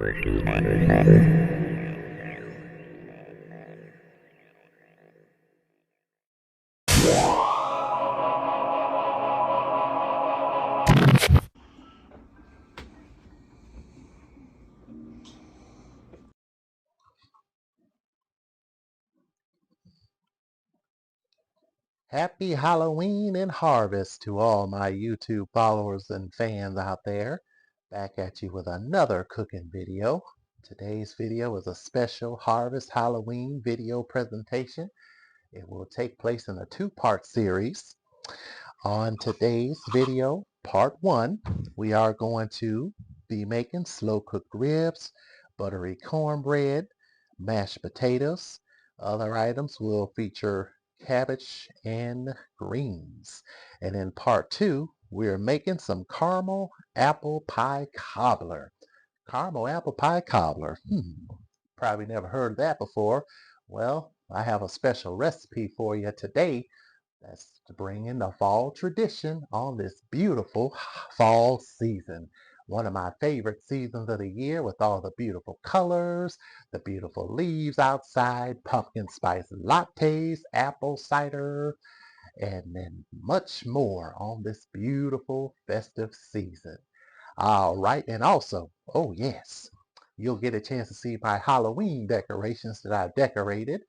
Happy Halloween and harvest to all my YouTube followers and fans out there. Back at you with another cooking video. Today's video is a special Harvest Halloween video presentation. It will take place in a two-part series. On today's video, part one, we are going to be making slow-cooked ribs, buttery cornbread, mashed potatoes. Other items will feature cabbage and greens. And in part two, we're making some caramel apple pie cobbler. Caramel apple pie cobbler. Probably never heard of that before. Well, I have a special recipe for you today that's to bring in the fall tradition on this beautiful fall season. One of my favorite seasons of the year with all the beautiful colors, the beautiful leaves outside, pumpkin spice lattes, apple cider, and then much more on this beautiful festive season. All right, and also, oh yes, you'll get a chance to see my Halloween decorations that I've decorated,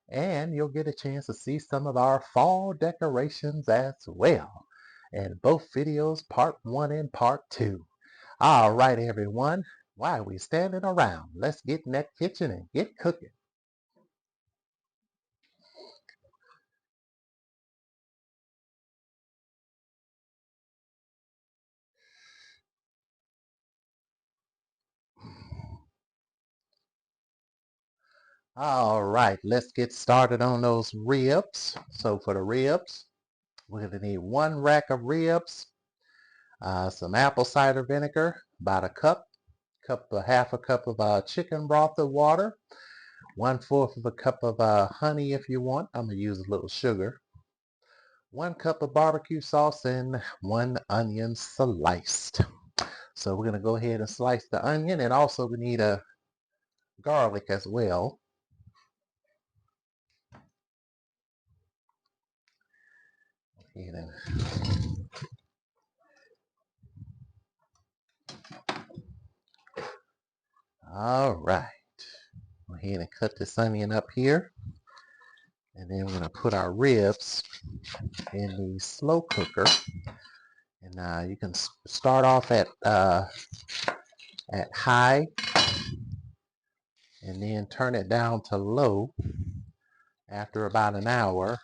and you'll get a chance to see some of our fall decorations as well. And both videos, part one and part two. All right, everyone, why are we standing around? Let's get in that kitchen and get cooking. All right, let's get started on those ribs. So for the ribs, we're going to need 1 rack of ribs, some apple cider vinegar, about a cup, half a cup of chicken broth of water, 1/4 of a cup of honey if you want. I'm going to use a little sugar. 1 cup of barbecue sauce and 1 onion sliced. So we're going to go ahead and slice the onion, and also we need a garlic as well. All right. Go ahead and cut this onion up here. And then we're going to put our ribs in the slow cooker. And you can start off at high and then turn it down to low after about an hour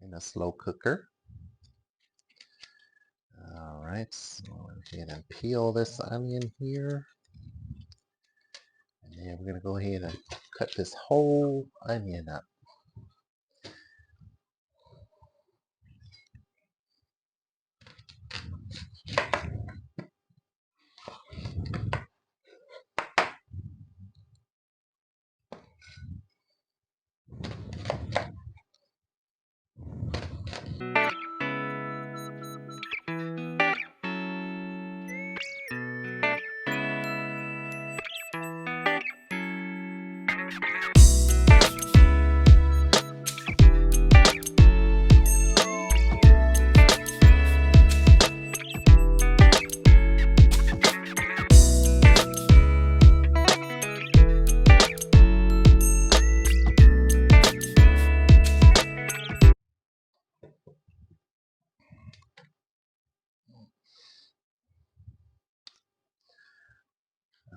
in a slow cooker. All right, so go ahead and peel this onion here. And then we're going to go ahead and cut this whole onion up.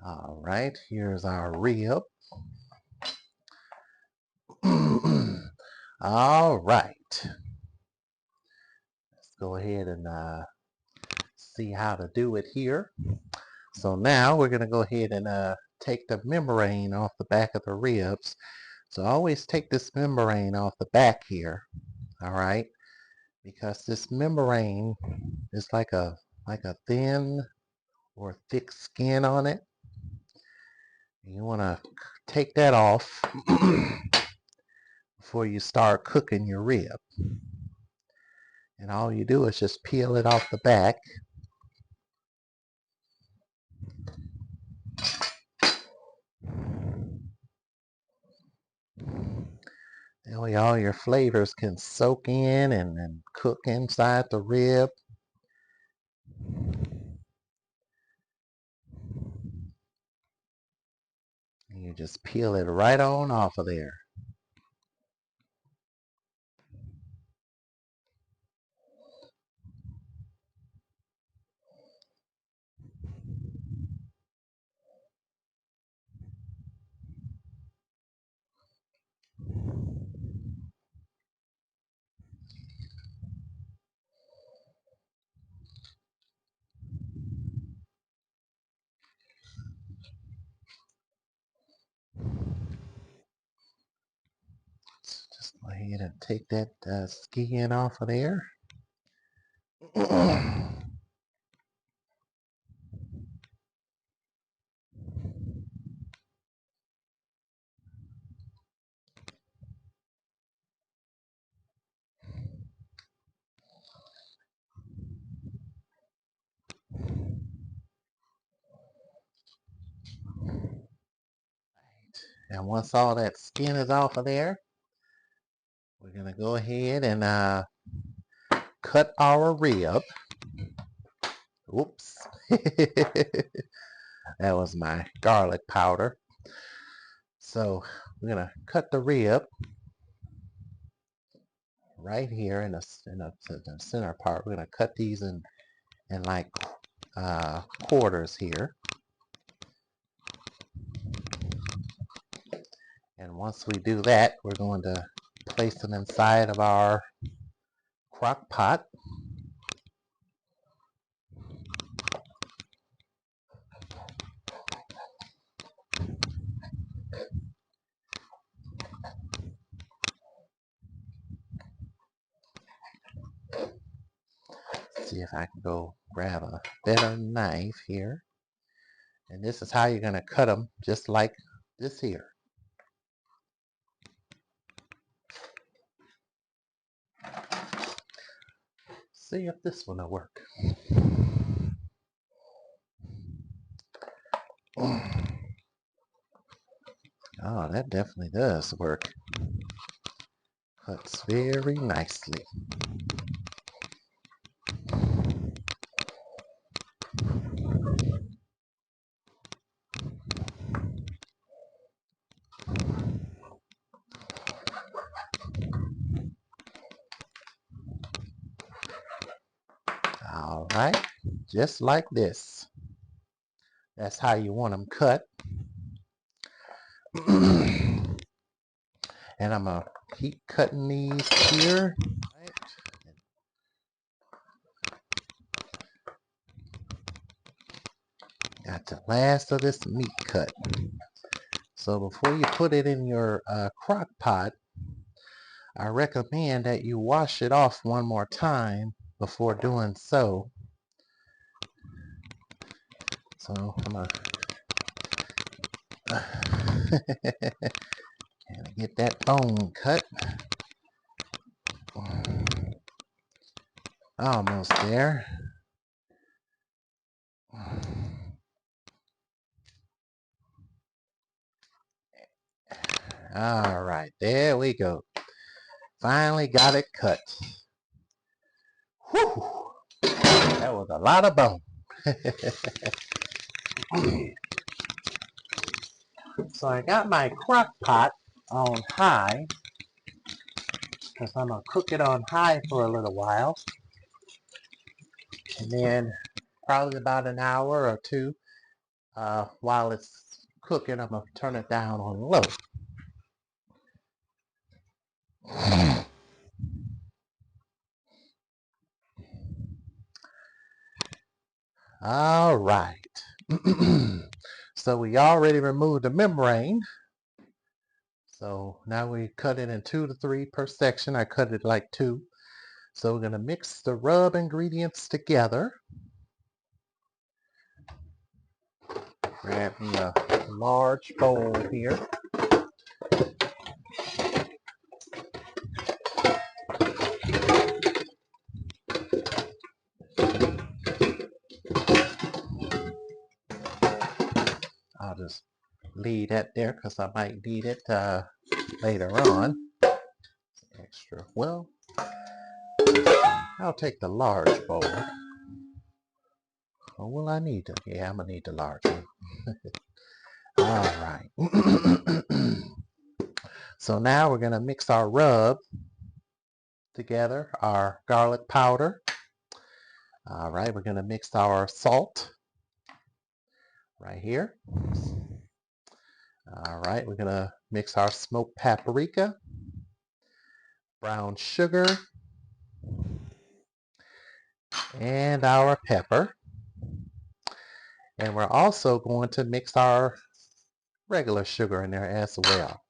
All right, here's our rib. All right. Let's go ahead and see how to do it here. So now we're going to go ahead and take the membrane off the back of the ribs. So always take this membrane off the back here. All right. Because this membrane is like a thin or thick skin on it. You want to take that off before you start cooking your rib. And all you do is just peel it off the back. That way all your flavors can soak in and cook inside the rib. And you just peel it right on off of there. Just go ahead and take that skin off of there. And once all that skin is off of there, we're going to go ahead and cut our rib. Oops. That was my garlic powder. So we're going to cut the rib right here in the center part. We're going to cut these in like quarters here. And once we do that, we're going to place them inside of our crock pot. See if I can go grab a better knife here. And this is how you're going to cut them, just like this here. See if this one will work. Oh, that definitely does work. Cuts very nicely. All right, just like this. That's how you want them cut. And I'm going to keep cutting these here. Got the last of this meat cut. So before you put it in your crock pot, I recommend that you wash it off one more time before doing so. So I'm going to get that bone cut. Almost there. All right, there we go. Finally got it cut. Whew. That was a lot of bone. So I got my crock pot on high because I'm going to cook it on high for a little while. And then probably about an hour or two while it's cooking, I'm going to turn it down on low. All right. So we already removed the membrane. So now we cut it in 2 to 3 per section. I cut it like 2. So we're going to mix the rub ingredients together. Grab me a large bowl here. I'll just leave that there because I might need it later on. extra. Well, I'll take the large bowl. Oh, will I need to? Yeah, I'm gonna need the large one. All right. So now we're gonna mix our rub together, our garlic powder. All right, we're gonna mix our salt right here. All right, we're gonna mix our smoked paprika, brown sugar, and our pepper. And we're also going to mix our regular sugar in there as well.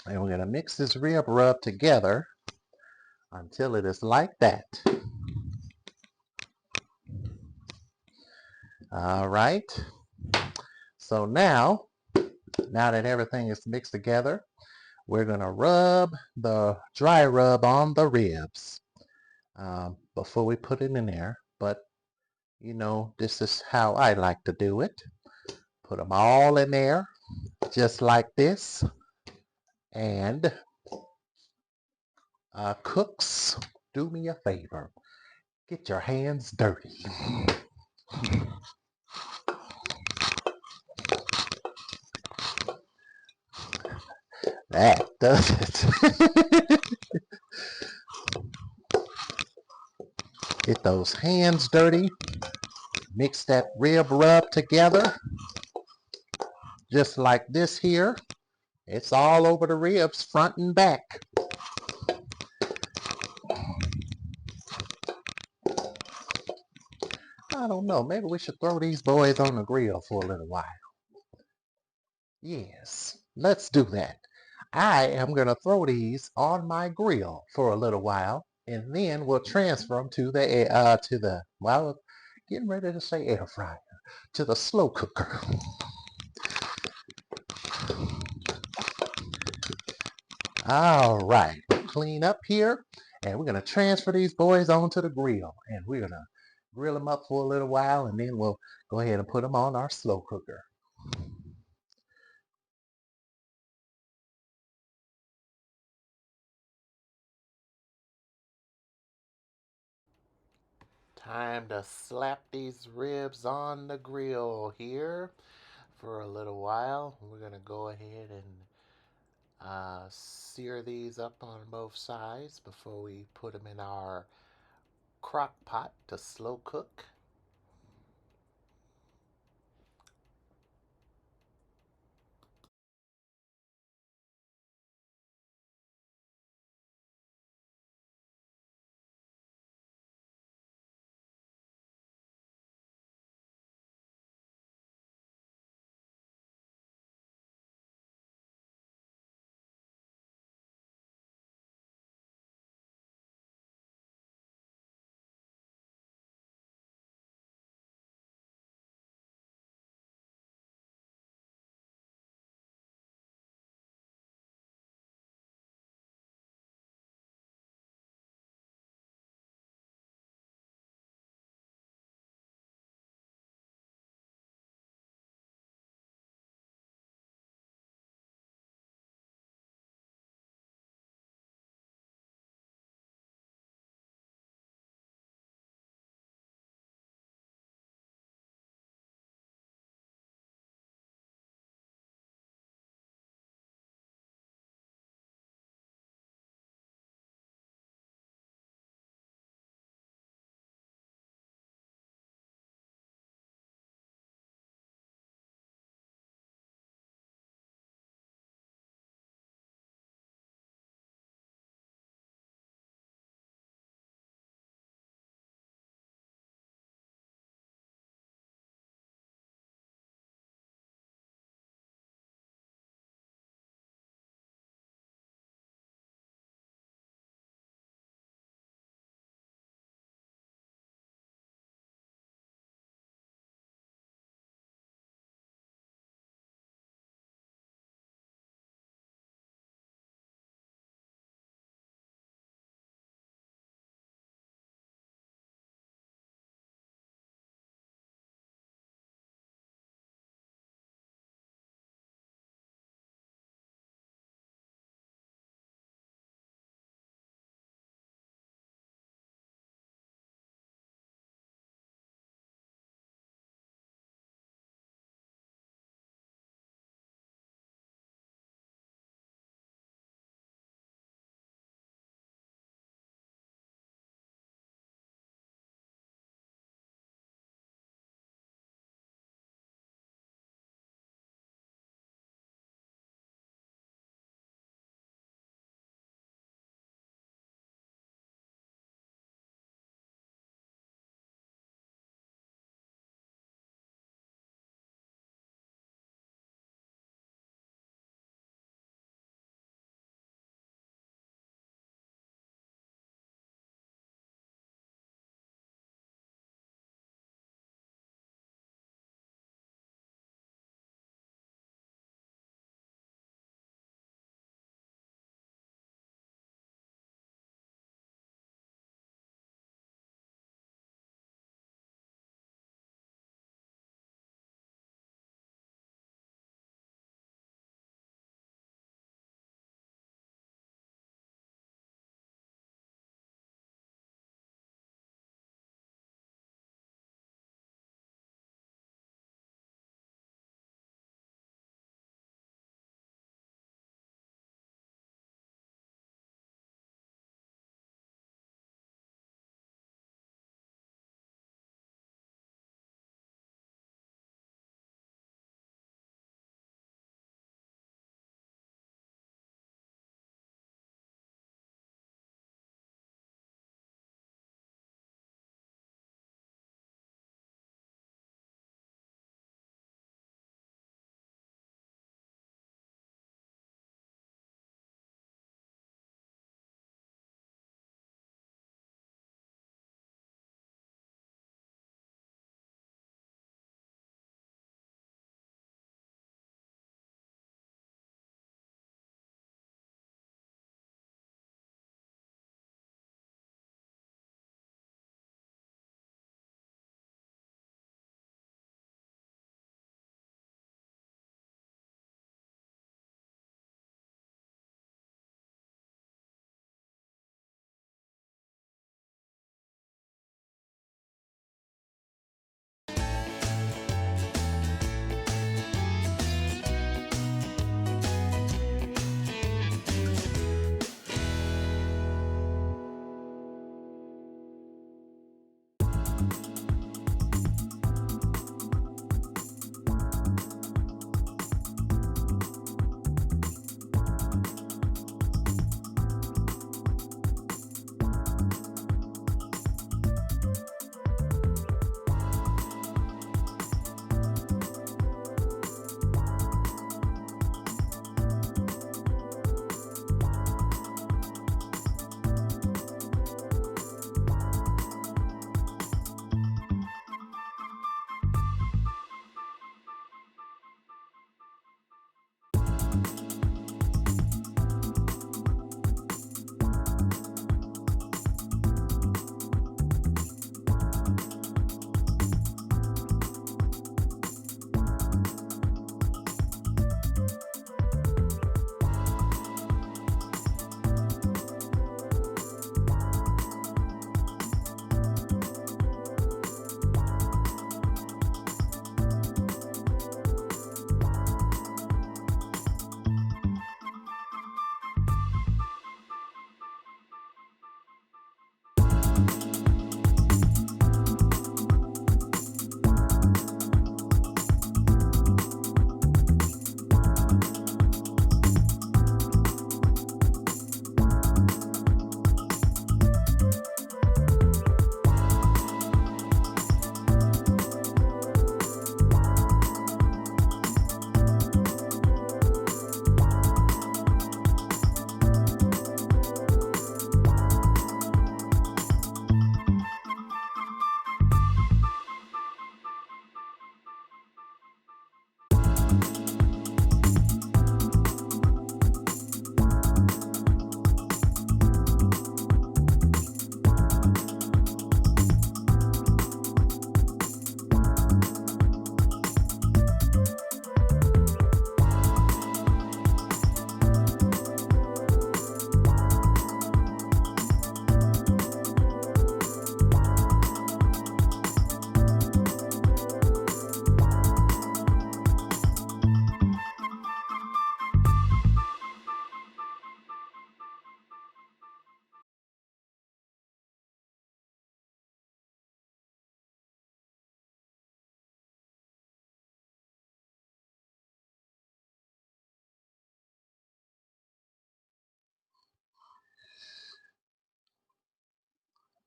And we're going to mix this rub together until it is like that. All right. So now that everything is mixed together, we're going to rub the dry rub on the ribs before we put it in there. But, you know, this is how I like to do it. Put them all in there, just like this. And cooks, do me a favor. Get your hands dirty. That does it. Get those hands dirty. Mix that rub together. Just like this here. It's all over the ribs, front and back. I don't know. Maybe we should throw these boys on the grill for a little while. Yes, let's do that. I am going to throw these on my grill for a little while, and then we'll transfer them to the well, getting ready to say air fryer, to the slow cooker. All right, clean up here, and we're going to transfer these boys onto the grill, and we're going to grill them up for a little while, and then we'll go ahead and put them on our slow cooker. Time to slap these ribs on the grill here for a little while. We're going to go ahead and sear these up on both sides before we put them in our crock pot to slow cook.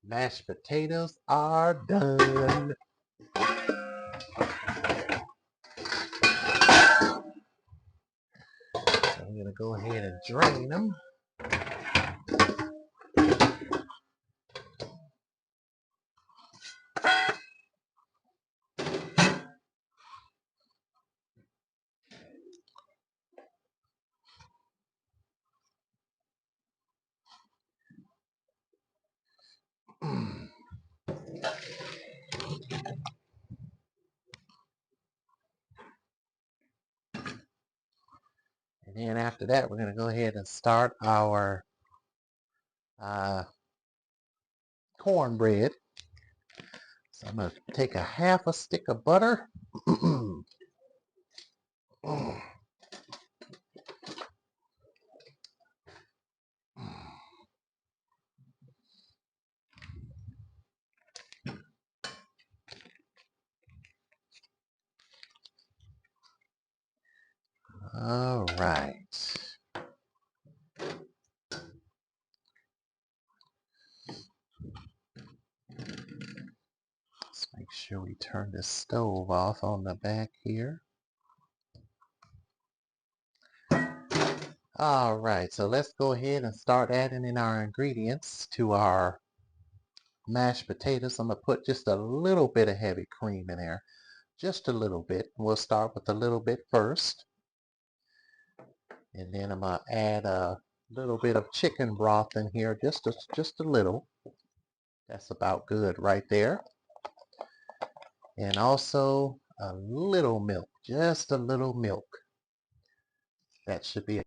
Mashed potatoes are done. So I'm gonna go ahead and drain them. And then after that, we're gonna go ahead and start our cornbread. So I'm gonna take a half a stick of butter. All right. Let's make sure we turn the stove off on the back here. All right, so let's go ahead and start adding in our ingredients to our mashed potatoes. I'm gonna put just a little bit of heavy cream in there, just a little bit. We'll start with a little bit first, and then I'm gonna add a little bit of chicken broth in here, just a little. That's about good right there. And also a little milk, just a little milk. That should be